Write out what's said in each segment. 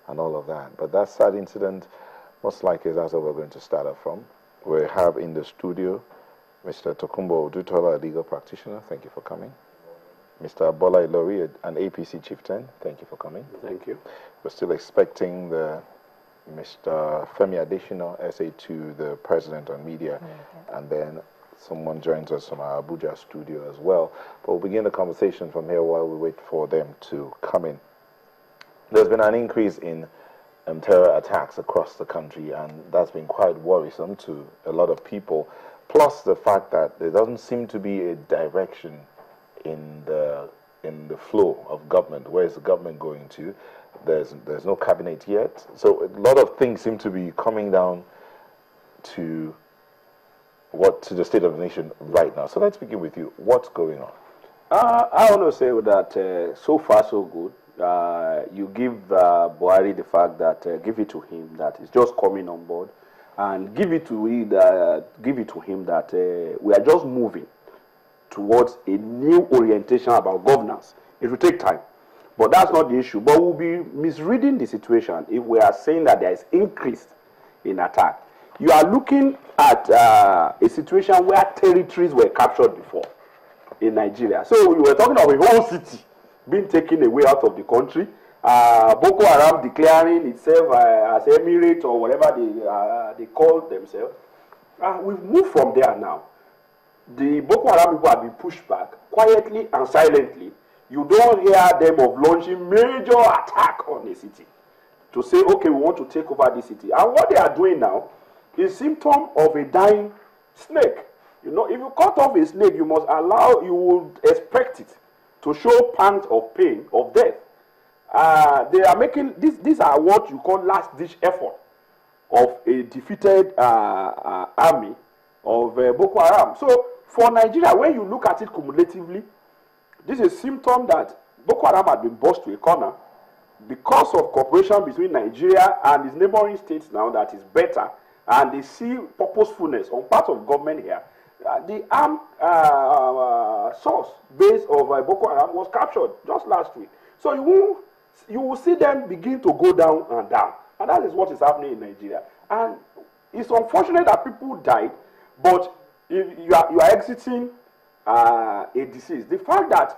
and all of that. But that sad incident, most likely that's where we're going to start off from. We have in the studio Mr. Tokumbo Odutola, a legal practitioner. Thank you for coming. Mr. Bola Ilori, an APC chieftain. Thank you for coming. Thank you. We're still expecting the Mr. Femi Adesina, SA2, the president on media, and then someone joins us from our Abuja studio as well. But we'll begin the conversation from here while we wait for them to come in. There's been an increase in terror attacks across the country, and that's been quite worrisome to a lot of people. Plus the fact that there doesn't seem to be a direction in the flow of government. Where is the government going to? There's no cabinet yet. So a lot of things seem to be coming down to the state of the nation right now. So let's begin with you. What's going on? I want to say that so far so good. You give Buhari the fact that give it to him that he's just coming on board, and give it to him that we are just moving towards a new orientation about governance. It will take time, but that's not the issue. But we'll be misreading the situation if we are saying that there is increase in attack. You are looking at a situation where territories were captured before in Nigeria. So we were talking of a whole city being taken away out of the country. Boko Haram declaring itself as emirate or whatever they call themselves. We've moved from there now. The Boko Haram people have been pushed back quietly and silently. You don't hear them of launching major attack on a city to say, okay, we want to take over this city. And what they are doing now is symptom of a dying snake. You know, if you cut off a snake, you would expect it to show pangs of pain, of death. They are making, these are what you call last-ditch effort of a defeated army of Boko Haram. So for Nigeria, when you look at it cumulatively, this is a symptom that Boko Haram had been bossed to a corner because of cooperation between Nigeria and its neighboring states now that is better, and they see purposefulness on part of government here. The armed source base of Boko Haram was captured just last week. So you will see them begin to go down and down. And that is what is happening in Nigeria. And it's unfortunate that people died, but if you are exiting a disease. The fact that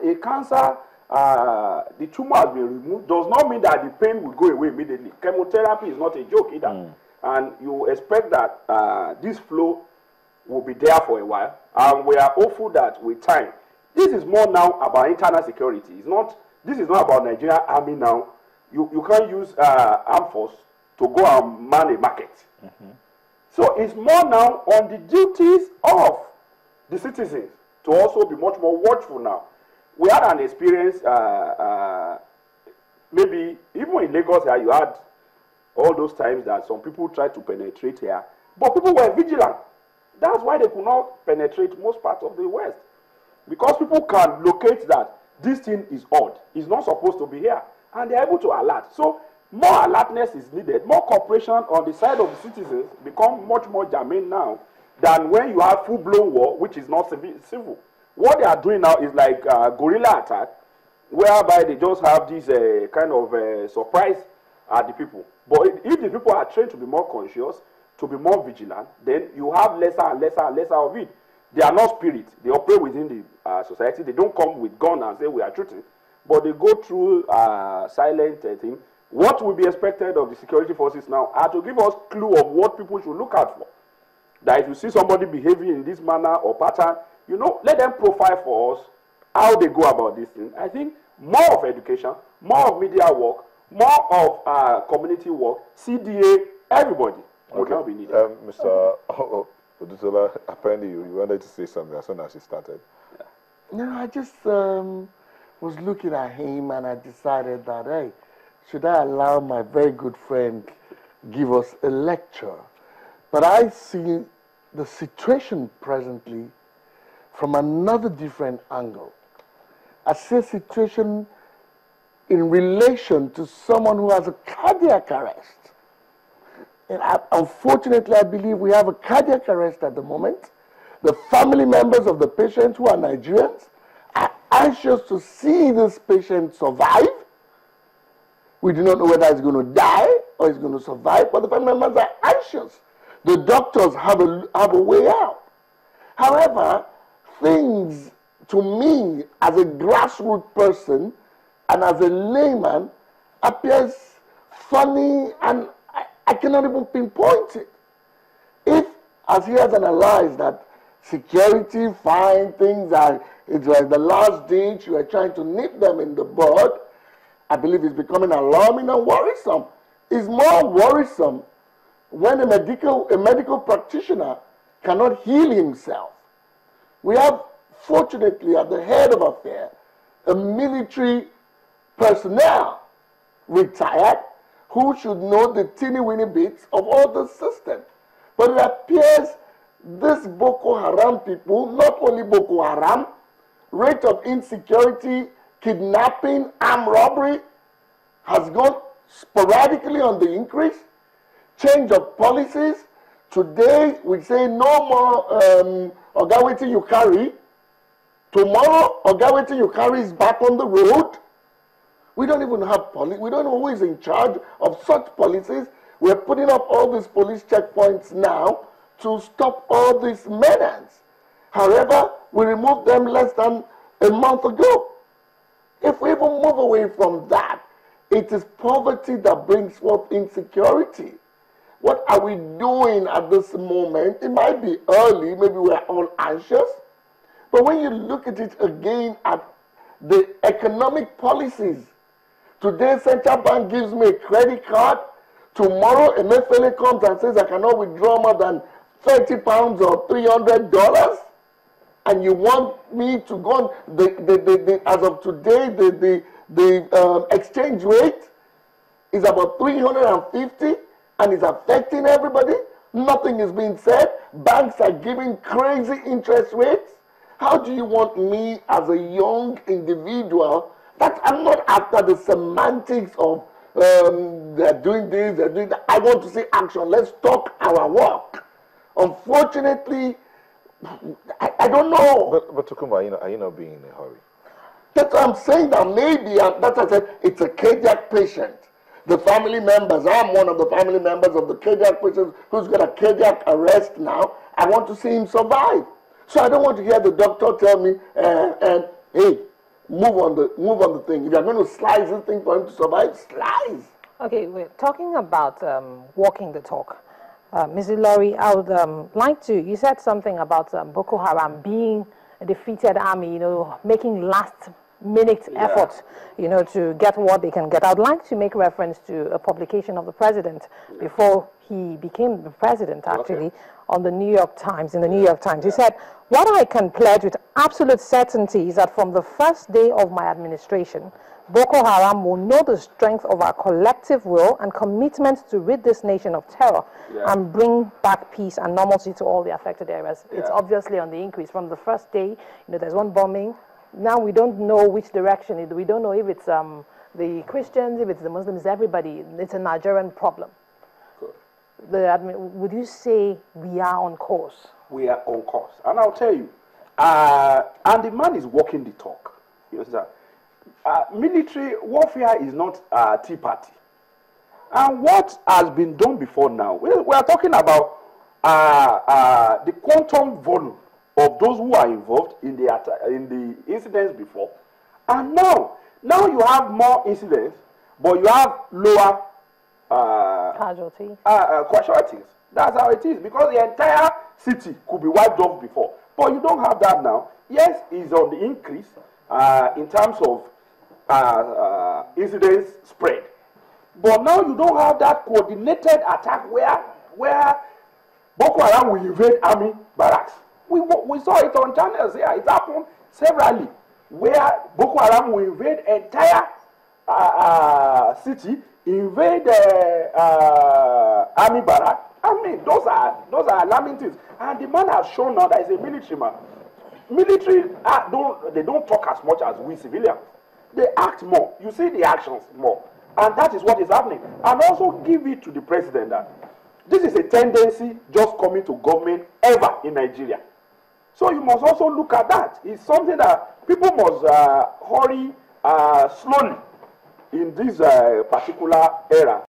a cancer, the tumor has been removed, does not mean that the pain will go away immediately. Chemotherapy is not a joke either. And you expect that this flow will be there for a while. And we are hopeful that with time, this is more now about internal security. This is not about Nigerian army now. You can't use armed force to go and man a market. So it's more now on the duties of the citizens to also be much more watchful now. We had an experience, maybe even in Lagos here, you had all those times that some people tried to penetrate here, but people were vigilant. That's why they could not penetrate most parts of the West. Because people can locate that this thing is odd. It's not supposed to be here. And they're able to alert. So more alertness is needed. More cooperation on the side of the citizens become much more germane now than when you have full-blown war, which is not civil. What they are doing now is like guerrilla attack, whereby they just have this kind of surprise at the people. But if the people are trained to be more conscious, to be more vigilant, then you have lesser and lesser and lesser of it. They are not spirits. They operate within the society. They don't come with gun and say we are shooting, but they go through silent thing. What will be expected of the security forces now are to give us clue of what people should look out for. That if you see somebody behaving in this manner or pattern, you know, let them profile for us how they go about this thing. I think more of education, more of media work, more of community work, CDA, everybody would now be needed. Mr. Odutola, apparently you wanted to say something as soon as you started. No, I just was looking at him and I decided that, hey, should I allow my very good friend give us a lecture? But I see the situation presently from another different angle. I see a situation in relation to someone who has a cardiac arrest. And unfortunately, I believe we have a cardiac arrest at the moment. The family members of the patients who are Nigerians are anxious to see this patient survive. We do not know whether he's going to die or he's going to survive, but the family members are anxious. The doctors have a way out. However, things to me as a grassroots person and as a layman appears funny, and I cannot even pinpoint it. If, as he has analyzed, that security, fine, things are, it's like the last ditch, you are trying to nip them in the bud, I believe it's becoming alarming and worrisome. It's more worrisome when a medical practitioner cannot heal himself. We have, fortunately, at the head of affairs, a military personnel, retired, who should know the teeny-weeny bits of all the system. But it appears this Boko Haram people, not only Boko Haram, rate of insecurity, kidnapping, armed robbery has gone sporadically on the increase. Change of policies. Today, we say no more Oga wetin you carry. Tomorrow, Oga wetin you carry is back on the road. We don't even have police. We don't know who is in charge of such policies. We're putting up all these police checkpoints now to stop all these menace. However, we removed them less than a month ago. If we even move away from that, it is poverty that brings forth insecurity. What are we doing at this moment? It might be early, maybe we're all anxious. But when you look at it again at the economic policies, today central bank gives me a credit card. Tomorrow a Emefiele comes and says I cannot withdraw more than £30 or $300. And you want me to go on, as of today, the exchange rate is about 350 and it's affecting everybody. Nothing is being said. Banks are giving crazy interest rates. How do you want me as a young individual, that I'm not after the semantics of they're doing this, they're doing that. I want to see action. Let's talk our work. Unfortunately, I don't know. But Tokumba, are you not being in a hurry? That's what I'm saying, that maybe, that's what I said, it's a cardiac patient. The family members, I'm one of the family members of the cardiac patient who's got a cardiac arrest now. I want to see him survive. So I don't want to hear the doctor tell me, hey, move on the thing. If you're going to slice this thing for him to survive, slice. Okay, we're talking about walking the talk. Ms. Ilori, I would like to, you said something about Boko Haram being a defeated army, making last-minute efforts, to get what they can get. I would like to make reference to a publication of the president before he became the president, actually, on the New York Times, in the New York Times. He said, what I can pledge with absolute certainty is that from the first day of my administration, Boko Haram will know the strength of our collective will and commitment to rid this nation of terror and bring back peace and normalcy to all the affected areas. It's obviously on the increase. From the first day, there's one bombing. Now we don't know which direction. We don't know if it's the Christians, if it's the Muslims, everybody. It's a Nigerian problem. Would you say we are on course? We are on course. And I'll tell you, and the man is walking the talk. You understand? Military warfare is not tea party. And what has been done before now, we are talking about the quantum volume of those who are involved in the incidents before. And now you have more incidents, but you have lower casualties. That's how it is, because the entire city could be wiped off before. But you don't have that now. Yes, it's on the increase in terms of incidents spread. But now you don't have that coordinated attack where Boko Haram will invade army barracks. We saw it on channels here. It happened severally, where Boko Haram will invade entire city, invade army barracks. I mean, those are alarming things. And the man has shown now that he's a military man. Military don't talk as much as we civilians. They act more. You see the actions more. And that is what is happening. And also give it to the president that this is a tendency just coming to government ever in Nigeria. So you must also look at that. It's something that people must hurry slowly in this particular era,